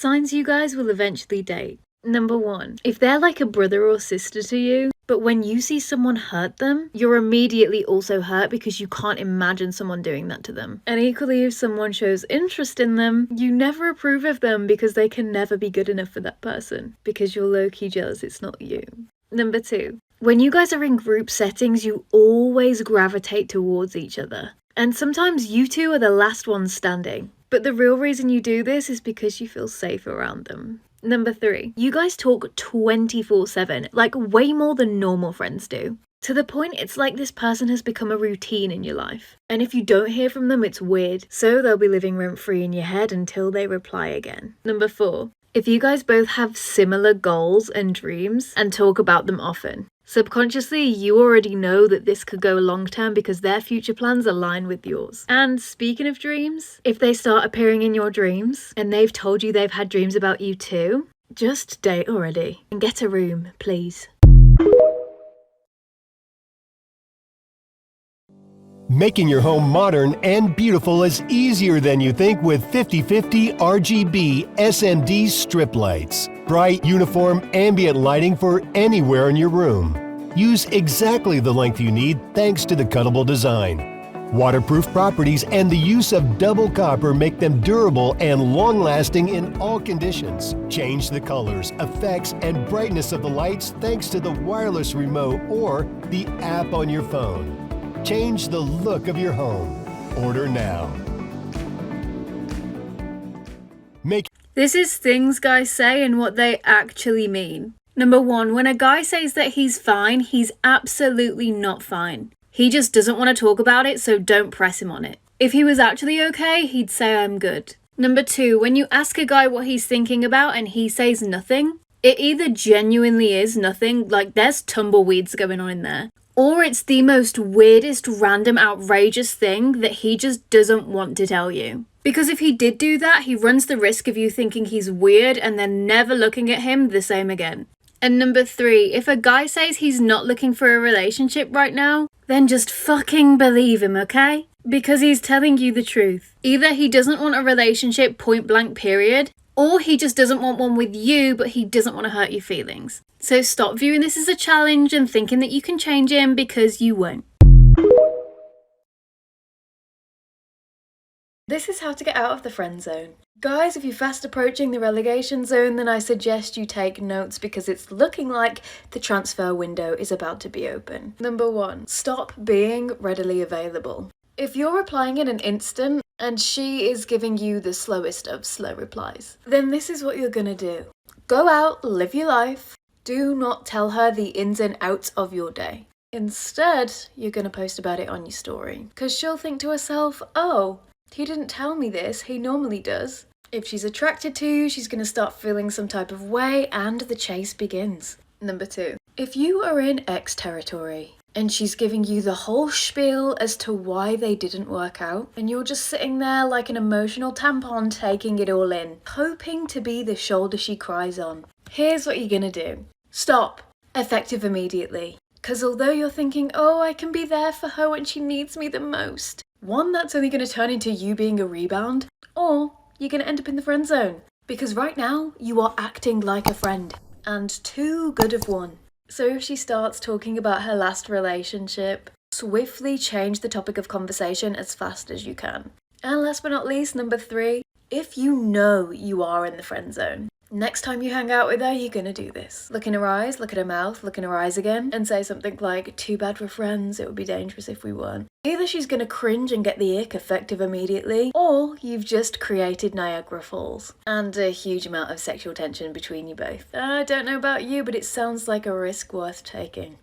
Signs you guys will eventually date. Number 1, if they're like a brother or sister to you, but when you see someone hurt them, you're immediately also hurt because you can't imagine someone doing that to them. And equally, if someone shows interest in them, you never approve of them because they can never be good enough for that person, because you're low-key jealous it's not you. Number 2, when you guys are in group settings, you always gravitate towards each other. And sometimes you two are the last ones standing. But the real reason you do this is because you feel safe around them. Number 3, you guys talk 24/7, like way more than normal friends do. To the point it's like this person has become a routine in your life. And if you don't hear from them, it's weird. So they'll be living rent-free in your head until they reply again. Number 4, if you guys both have similar goals and dreams and talk about them often, subconsciously, you already know that this could go long term because their future plans align with yours. And speaking of dreams, if they start appearing in your dreams and they've told you they've had dreams about you too, just date already and get a room, please. Making your home modern and beautiful is easier than you think with 50/50 RGB SMD strip lights. Bright, uniform, ambient lighting for anywhere in your room. Use exactly the length you need thanks to the cuttable design. Waterproof properties and the use of double copper make them durable and long-lasting in all conditions. Change the colors, effects, and brightness of the lights thanks to the wireless remote or the app on your phone. Change the look of your home. Order now. This is things guys say and what they actually mean. Number 1, when a guy says that he's fine, he's absolutely not fine. He just doesn't want to talk about it, so don't press him on it. If he was actually okay, he'd say I'm good. Number 2, when you ask a guy what he's thinking about and he says nothing, it either genuinely is nothing, like there's tumbleweeds going on in there, or it's the most weirdest, random, outrageous thing that he just doesn't want to tell you. Because if he did do that, he runs the risk of you thinking he's weird and then never looking at him the same again. And number 3, if a guy says he's not looking for a relationship right now, then just fucking believe him, okay? Because he's telling you the truth. Either he doesn't want a relationship, point blank period, or he just doesn't want one with you, but he doesn't want to hurt your feelings. So stop viewing this as a challenge and thinking that you can change him, because you won't. This is how to get out of the friend zone. Guys, if you're fast approaching the relegation zone, then I suggest you take notes because it's looking like the transfer window is about to be open. Number 1, stop being readily available. If you're replying in an instant and she is giving you the slowest of slow replies, then this is what you're gonna do. Go out, live your life. Do not tell her the ins and outs of your day. Instead, you're gonna post about it on your story. Because she'll think to herself, oh, he didn't tell me this, he normally does. If she's attracted to you, she's gonna start feeling some type of way and the chase begins. Number 2, if you are in X territory and she's giving you the whole spiel as to why they didn't work out, and you're just sitting there like an emotional tampon taking it all in, hoping to be the shoulder she cries on, here's what you're gonna do. Stop. Effective immediately. Because although you're thinking, oh, I can be there for her when she needs me the most, 1, that's only going to turn into you being a rebound, or you're going to end up in the friend zone. Because right now, you are acting like a friend, and too good of one. So if she starts talking about her last relationship, swiftly change the topic of conversation as fast as you can. And last but not least, number 3, if you know you are in the friend zone, next time you hang out with her, you're gonna do this. Look in her eyes, look at her mouth, look in her eyes again, and say something like, too bad we're friends, it would be dangerous if we weren't. Either she's gonna cringe and get the ick effective immediately, or you've just created Niagara Falls. And a huge amount of sexual tension between you both. I don't know about you, but it sounds like a risk worth taking.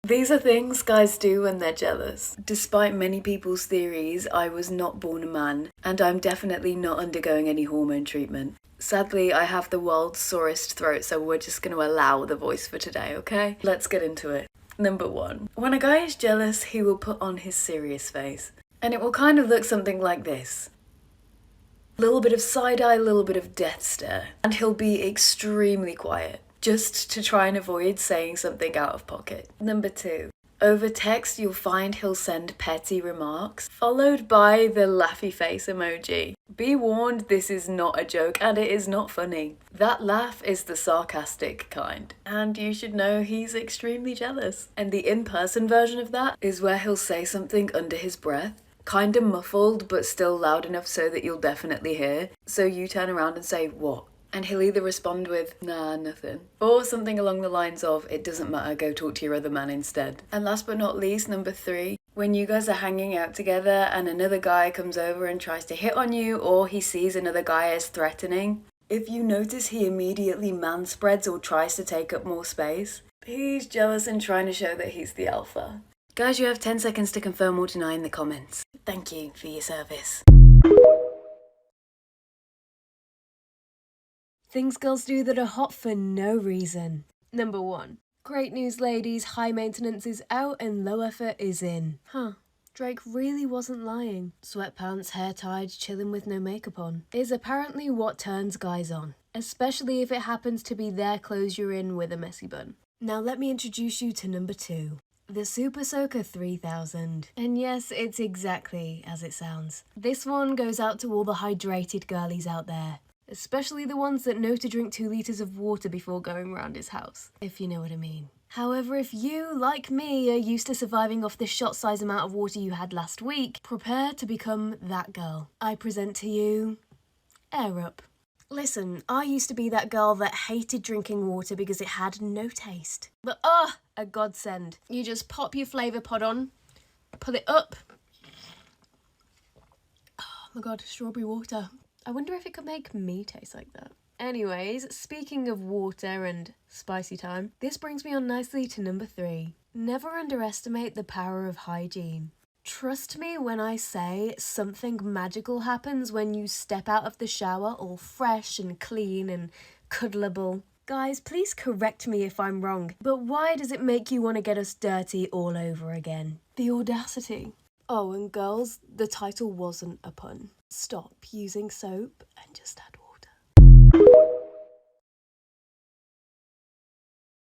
These are things guys do when they're jealous. Despite many people's theories, I was not born a man, and I'm definitely not undergoing any hormone treatment. Sadly, I have the world's sorest throat, so we're just going to allow the voice for today, okay? Let's get into it. Number 1. When a guy is jealous, he will put on his serious face. And it will kind of look something like this. Little bit of side eye, little bit of death stare. And he'll be extremely quiet, just to try and avoid saying something out of pocket. Number 2, Over text, you'll find he'll send petty remarks, followed by the laughy face emoji. Be warned, this is not a joke and it is not funny. That laugh is the sarcastic kind, and you should know he's extremely jealous. And the in-person version of that is where he'll say something under his breath, kinda muffled but still loud enough so that you'll definitely hear. So you turn around and say, "What?" And he'll either respond with, "Nah, nothing," or something along the lines of, "It doesn't matter, go talk to your other man instead." And last but not least, number 3, when you guys are hanging out together and another guy comes over and tries to hit on you, or he sees another guy as threatening, if you notice he immediately manspreads or tries to take up more space, he's jealous and trying to show that he's the alpha. Guys, you have 10 seconds to confirm or deny in the comments. Thank you for your service. Things girls do that are hot for no reason. Number 1. Great news, ladies. High maintenance is out and low effort is in. Drake really wasn't lying. Sweatpants, hair tied, chilling with no makeup on is apparently what turns guys on, especially if it happens to be their clothes you're in with a messy bun. Now let me introduce you to number 2. The Super Soaker 3000. And yes, it's exactly as it sounds. This one goes out to all the hydrated girlies out there. Especially the ones that know to drink 2 litres of water before going round his house, if you know what I mean. However, if you, like me, are used to surviving off the shot-size amount of water you had last week, prepare to become that girl. I present to you, Air Up. Listen, I used to be that girl that hated drinking water because it had no taste. But a godsend. You just pop your flavour pod on, pull it up. Oh my god, strawberry water. I wonder if it could make me taste like that. Anyways, speaking of water and spicy time, this brings me on nicely to number 3. Never underestimate the power of hygiene. Trust me when I say something magical happens when you step out of the shower all fresh and clean and cuddleable. Guys, please correct me if I'm wrong, but why does it make you want to get us dirty all over again? The audacity. Oh, and girls, the title wasn't a pun. Stop using soap and just add water.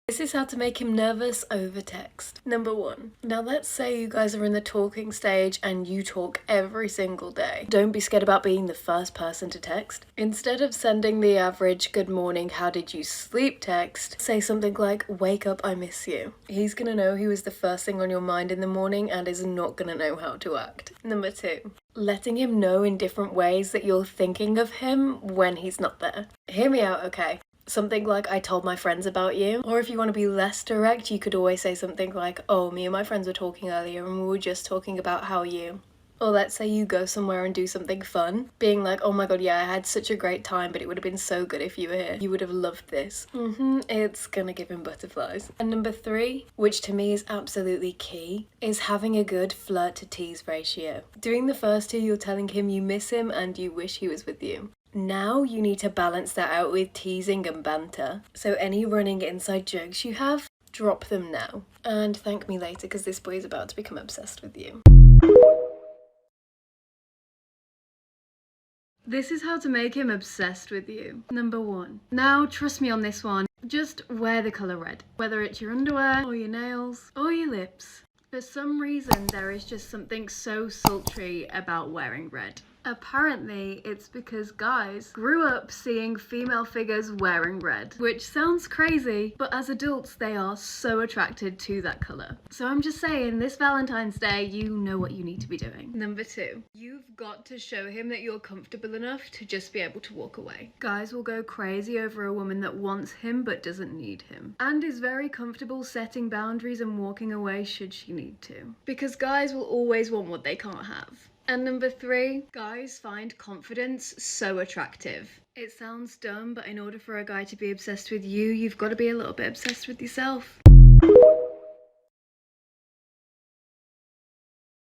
This is how to make him nervous over text. Number 1. Now let's say you guys are in the talking stage and you talk every single day. Don't be scared about being the first person to text. Instead of sending the average "good morning, how did you sleep" text, say something like, "Wake up, I miss you." He's gonna know he was the first thing on your mind in the morning and is not gonna know how to act. Number 2. Letting him know in different ways that you're thinking of him when he's not there. Hear me out, okay? Something like, "I told my friends about you." Or if you want to be less direct, you could always say something like, "Oh, me and my friends were talking earlier and we were just talking about how you." Or let's say you go somewhere and do something fun, being like, "Oh my god, yeah, I had such a great time, but it would have been so good if you were here. You would have loved this." It's gonna give him butterflies. And number 3, which to me is absolutely key, is having a good flirt to tease ratio. Doing the first 2, you're telling him you miss him and you wish he was with you. Now you need to balance that out with teasing and banter. So any running inside jokes you have, drop them now. And thank me later because this boy is about to become obsessed with you. This is how to make him obsessed with you. Number 1. Now trust me on this one, just wear the colour red. Whether it's your underwear or your nails or your lips. For some reason there is just something so sultry about wearing red. Apparently, it's because guys grew up seeing female figures wearing red, which sounds crazy, but as adults, they are so attracted to that colour. So I'm just saying, this Valentine's Day, you know what you need to be doing. Number 2, you've got to show him that you're comfortable enough to just be able to walk away. Guys will go crazy over a woman that wants him but doesn't need him, and is very comfortable setting boundaries and walking away should she need to. Because guys will always want what they can't have. And number 3, guys find confidence so attractive. It sounds dumb, but in order for a guy to be obsessed with you, you've got to be a little bit obsessed with yourself.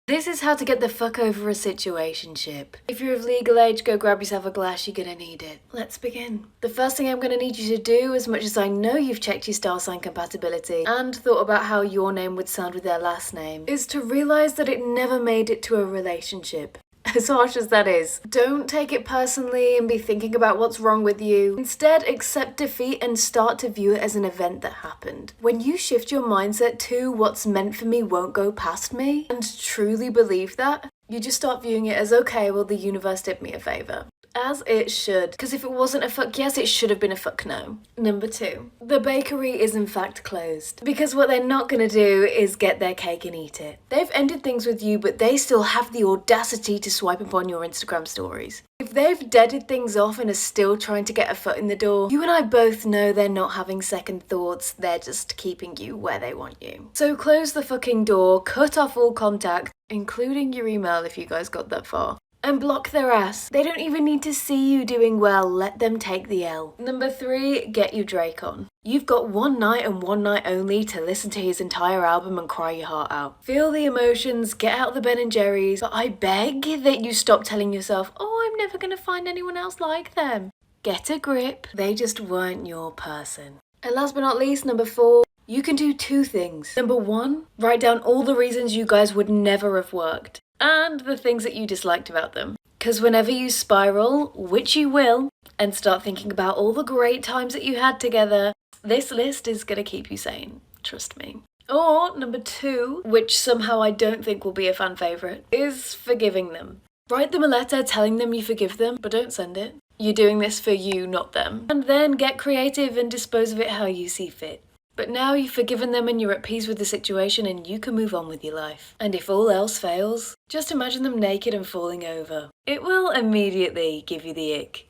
This is how to get the fuck over a situationship. If you're of legal age, go grab yourself a glass, you're gonna need it. Let's begin. The first thing I'm gonna need you to do, as much as I know you've checked your star sign compatibility and thought about how your name would sound with their last name, is to realise that it never made it to a relationship. as harsh as that is. Don't take it personally and be thinking about what's wrong with you. Instead, accept defeat and start to view it as an event that happened. When you shift your mindset to what's meant for me won't go past me, and truly believe that, you just start viewing it as, okay, well, the universe did me a favor. As it should, because if it wasn't a fuck yes, it should have been a fuck no. Number 2, the bakery is in fact closed, because what they're not gonna do is get their cake and eat it. They've ended things with you, but they still have the audacity to swipe upon your Instagram stories. If they've deaded things off and are still trying to get a foot in the door, you and I both know they're not having second thoughts, they're just keeping you where they want you. So close the fucking door, cut off all contact, including your email if you guys got that far, and block their ass. They don't even need to see you doing well, let them take the L. Number 3, get you Drake on. You've got one night and one night only to listen to his entire album and cry your heart out. Feel the emotions, get out the Ben & Jerry's, but I beg that you stop telling yourself, oh, I'm never gonna find anyone else like them. Get a grip, they just weren't your person. And last but not least, number 4, you can do 2 things. Number 1, write down all the reasons you guys would never have worked, and the things that you disliked about them. Because whenever you spiral, which you will, and start thinking about all the great times that you had together, this list is gonna keep you sane, trust me. Or number 2, which somehow I don't think will be a fan favourite, is forgiving them. Write them a letter telling them you forgive them, but don't send it. You're doing this for you, not them. And then get creative and dispose of it how you see fit. But now you've forgiven them and you're at peace with the situation and you can move on with your life. And if all else fails, just imagine them naked and falling over. It will immediately give you the ick.